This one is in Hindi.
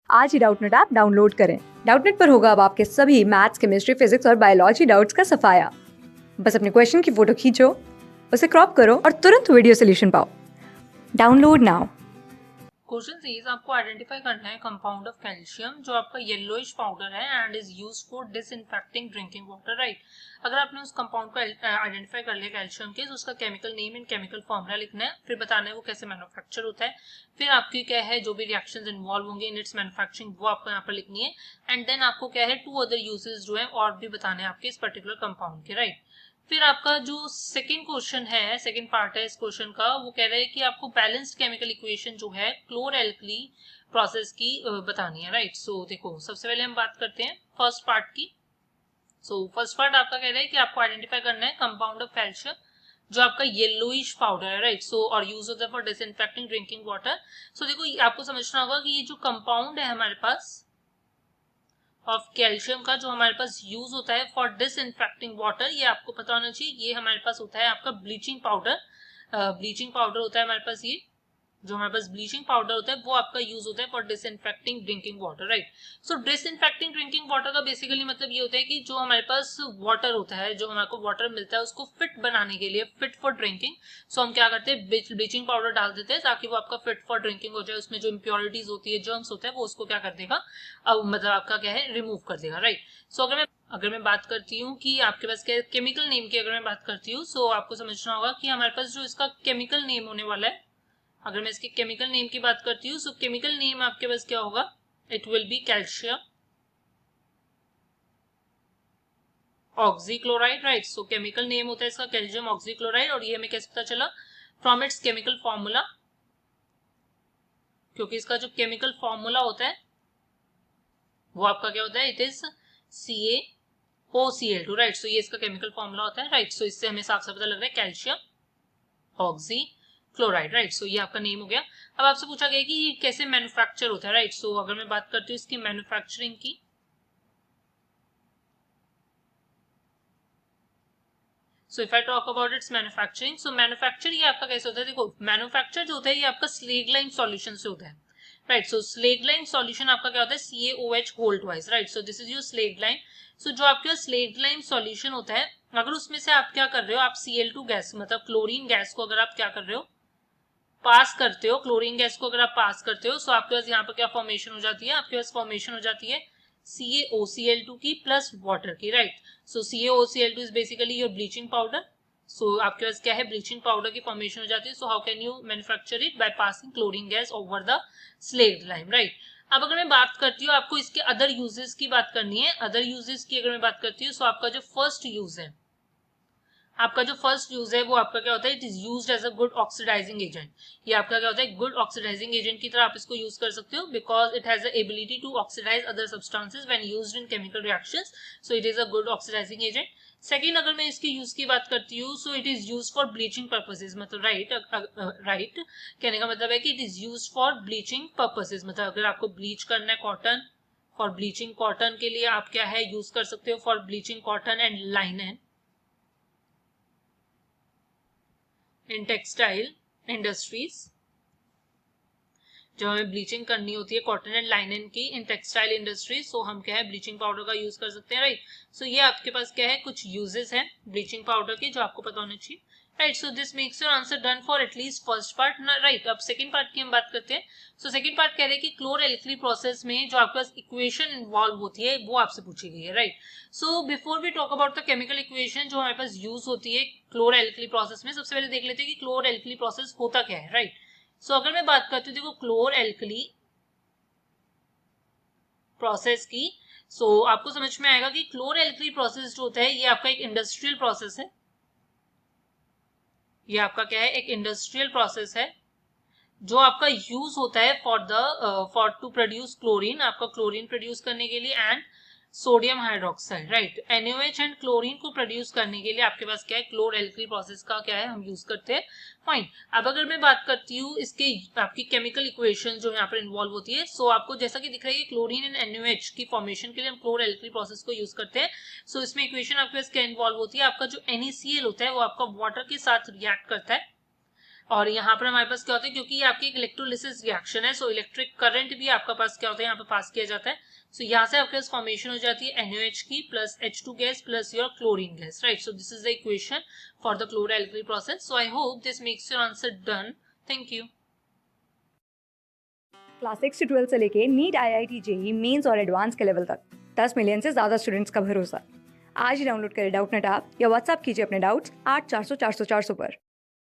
आज ही डाउटनेट ऐप डाउनलोड करें। डाउटनेट पर होगा अब आपके सभी मैथ्स, केमिस्ट्री, फिजिक्स और बायोलॉजी डाउट्स का सफाया। बस अपने क्वेश्चन की फोटो खींचो, उसे क्रॉप करो और तुरंत वीडियो सोल्यूशन पाओ। Download now. क्वेश्चन इज आपको आइडेंटिफाई करना है कंपाउंड ऑफ कैल्शियम जो आपका येलोइश पाउडर है and is use for disinfecting drinking water, right. अगर आपने उस कंपाउंड को आइडेंटिफाई कर लिया कैल्शियम के, तो उसका chemical name and chemical formula लिखना है, फिर बताना है वो कैसे मैन्युफैक्चर होता है, फिर आपकी क्या है जो भी रिएक्शंस इन्वॉल्व होंगे इन इट्स मैन्युफैक्चरिंग वो आपको यहाँ पर लिखनी है, एंड देन आपको क्या है 2 अदर यूजेस जो है और भी बताने हैं आपके इस पर्टिकुलर कंपाउंड के, राइट। फिर आपका जो सेकंड क्वेश्चन है, सेकंड पार्ट है इस क्वेश्चन का, वो कह रहा है कि आपको बैलेंस्ड केमिकल इक्वेशन जो है क्लोर एल्कली प्रोसेस की बतानी है, राइट। सो देखो सबसे पहले हम बात करते हैं फर्स्ट पार्ट की। सो फर्स्ट पार्ट आपका कह रहा है कि आपको आइडेंटिफाई करना है कंपाउंड ऑफ कैल्शियम जो आपका येलोइश पाउडर है, राइट। सो और यूज होता है फॉर डिसइंफेक्टिंग ड्रिंकिंग वाटर। सो देखो आपको समझना होगा कि ये जो कंपाउंड है हमारे पास ऑफ कैल्शियम का जो हमारे पास यूज होता है फॉर डिसइंफेक्टिंग वाटर, ये आपको पता होना चाहिए, ये हमारे पास होता है आपका ब्लीचिंग पाउडर। ब्लीचिंग पाउडर होता है हमारे पास, ये जो हमारे पास ब्लीचिंग पाउडर होता है वो आपका यूज होता है for disinfecting drinking water, right. So disinfecting drinking water का बेसिकली मतलब ये होता है कि जो हमारे पास वाटर होता है, जो हमारे को वाटर मिलता है उसको फिट बनाने के लिए, फिट फॉर ड्रिंकिंग, सो हम क्या करते हैं ब्लीचिंग पाउडर डाल देते हैं ताकि वो आपका फिट फॉर ड्रिंकिंग हो जाए, उसमें जो इम्प्योरिटीज होती है, जर्म्स होते हैं, वो उसको क्या कर देगा, अब मतलब आपका क्या है रिमूव कर देगा, राइट। सो अगर मैं बात करती हूँ कि आपके पास क्या केमिकल नेम की अगर मैं बात करती हूँ, सो आपको समझना होगा कि हमारे पास जो इसका केमिकल नेम होने वाला है, अगर मैं इसके केमिकल नेम की बात करती हूँ, सो केमिकल नेम आपके पास क्या होगा, it will be calcium oxychloride, right. So chemical name होता है इसका कैल्शियम ऑक्सीक्लोराइड, और ये हमें कैसे पता चला, फ्रॉम इट्स केमिकल फॉर्मूला, क्योंकि इसका जो केमिकल फॉर्मूला होता है वो आपका क्या होता है, इट इज CaOCl2, राइट। सो ये इसका केमिकल फॉर्मूला होता है, राइट। सो इससे हमें साफ साफ पता लग रहा है कैल्शियम ऑक्सी क्लोराइड, राइट। सो ये आपका नेम हो गया। अब आपसे पूछा गया कि ये कैसे मैन्युफैक्चर होता है, राइट। सो अगर मैं बात करती हूँ इसकी मैन्युफैक्चरिंग की, so if I talk about it's manufacturing, so manufacture ये आपका कैसे होता है, देखो मैन्युफैक्चर जो होता है ये आपका स्लेग लाइन सॉल्यूशन से होता है, right. So slaked lime solution आपका क्या होता है, CaOH whole twice, right. So this is your slaked lime. So जो आपके स्लेग लाइन सॉल्यूशन होता है, अगर उसमें से आप क्या कर रहे हो, आप Cl2 गैस मतलब क्लोरीन गैस को अगर आप क्या कर रहे हो, पास करते हो, क्लोरीन गैस को अगर आप पास करते हो, सो आपके पास यहाँ पर क्या फॉर्मेशन हो जाती है, आपके पास फॉर्मेशन हो जाती है CaOCl2 की प्लस वाटर की, right. So CaOCl2 is basically your bleaching powder. So आपके पास क्या है, ब्लीचिंग पाउडर की फॉर्मेशन हो जाती है। So how can you manufacture it, by passing chlorine gas over the slag line, right. अब अगर मैं बात करती हूँ, आपको इसके अदर यूजेस की बात करनी है, अदर यूजेस की अगर मैं बात करती हूँ, सो आपका जो फर्स्ट यूज है, आपका जो फर्स्ट यूज है वो आपका क्या होता है, it is used as a good oxidising agent. ये आपका क्या होता है, गुड ऑक्सीडाइजिंग एजेंट की तरह आप इसको यूज कर सकते हो, because it has the ability to oxidise other substances when used in chemical reactions, so it is a good oxidising agent. Second अगर मैं इसके यूज की बात करती हूँ, so it is use for bleaching purposes, मतलब राइट कहने का मतलब है कि it is use for bleaching purposes, मतलब अगर आपको ब्लीच करना है कॉटन, फॉर ब्लीचिंग कॉटन के लिए आप क्या है यूज कर सकते हो, for bleaching cotton and लाइनन in textile industries, जब हमें ब्लीचिंग करनी होती है कॉटन एंड लाइनन की इन टेक्सटाइल इंडस्ट्रीज, सो हम क्या है ब्लीचिंग पाउडर का यूज कर सकते हैं, राइट। सो ये आपके पास क्या है कुछ यूजेस हैं ब्लीचिंग पाउडर के जो आपको पता होना चाहिए, right. So this makes your answer done for at least first part, right. अब सेकंड पार्ट की हम बात करते हैं। सो सेकंड पार्ट कह रहे हैं कि क्लोर एल्कली प्रोसेस में जो आपके पास इक्वेशन इन्वॉल्व होती है वो आपसे पूछी गई है, right. So before we talk about the chemical equation जो हमारे पास यूज होती है क्लोर एल्कली प्रोसेस में, सबसे पहले देख लेते हैं कि क्लोर एल्कली प्रोसेस होता क्या है, राइट। सो अगर मैं बात करती हूँ देखो क्लोर एल्कली प्रोसेस की, सो आपको समझ में आएगा कि क्लोर एल्कली प्रोसेस जो होता है ये आपका एक इंडस्ट्रियल प्रोसेस है, ये आपका क्या है एक इंडस्ट्रियल प्रोसेस है जो आपका यूज होता है फॉर टू प्रोड्यूस क्लोरीन, आपका क्लोरीन प्रोड्यूस करने के लिए and sodium hydroxide, right. NaOH and chlorine को प्रोड्यूस करने के लिए आपके पास क्या है क्लोर एल्कली प्रोसेस का क्या है हम यूज करते हैं, फाइन। अब अगर मैं बात करती हूँ इसके आपकी केमिकल इक्वेशन जो यहाँ पर इन्वॉल्व होती है, सो आपको जैसा कि दिख रहा है कि क्लोरीन एंड NaOH की फॉर्मेशन के लिए हम क्लोर एल्कली प्रोसेस को यूज करते हैं। सो इसमें इक्वेशन आपके पास क्या इन्वॉल्व होती है, आपका जो NaCl होता है वो आपका वाटर के साथ रिएक्ट करता है, और यहाँ पर हमारे पास क्या होता है, क्योंकि ये आपकी एक इलेक्ट्रोलिसिस रिएक्शन है, सो इलेक्ट्रिक करंट भी आपका पास क्या होता है, यहाँ पे पास किया जाता है। सो यहाँ से आपके पास फॉर्मेशन हो जाती है NaOH की plus H2 gas plus your chlorine gas, right. So this is the equation for the chloralkali process. So I hope this makes your answer done. Thank you. Class 6 से 12 से लेके नीट, IIT, JEE मेंस और एडवांस के लेवल तक 10 मिलियन से ज़्यादा स्टूडेंट्स का भरोसा। आज ही डाउनलोड करें डाउटनेट ऐप या व्हाट्सएप कीजिए अपने डाउट्स 8400 400 400 पर।